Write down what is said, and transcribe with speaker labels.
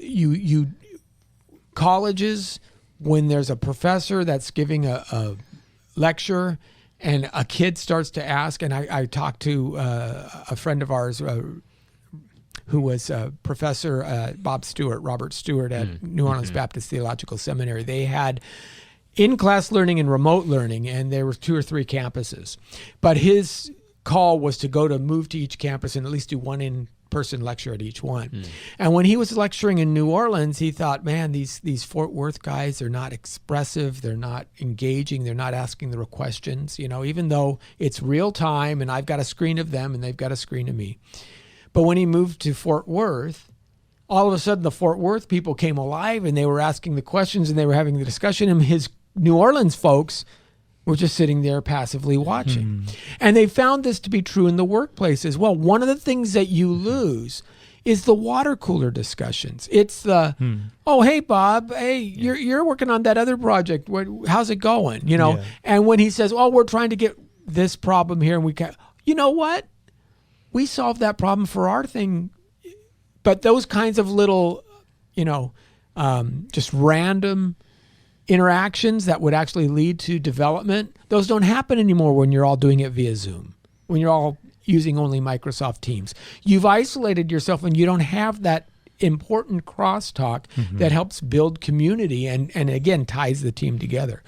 Speaker 1: you colleges, when there's a professor that's giving a lecture and a kid starts to ask, and I talked to a friend of ours who was Professor Robert Stewart at New Orleans Baptist Theological Seminary. They had in-class learning and remote learning, and there were 2 or 3 campuses. But his call was to move to each campus and at least do one in-person lecture at each one. And when he was lecturing in New Orleans, he thought, man, these Fort Worth guys are not expressive, they're not engaging, they're not asking the real questions, even though it's real time and I've got a screen of them and they've got a screen of me. But when he moved to Fort Worth, all of a sudden the Fort Worth people came alive and they were asking the questions and they were having the discussion, and his New Orleans folks were just sitting there passively watching. And they found this to be true in the workplace as well. One of the things that you lose is the water cooler discussions. It's the, oh, hey, Bob, hey, you're working on that other project. How's it going?
Speaker 2: Yeah.
Speaker 1: And when he says, oh, we're trying to get this problem here, and we can't, you know what? We solved that problem for our thing. But those kinds of little, just random interactions that would actually lead to development, those don't happen anymore when you're all doing it via Zoom, when you're all using only Microsoft Teams. You've isolated yourself and you don't have that important crosstalk that helps build community and again, ties the team together.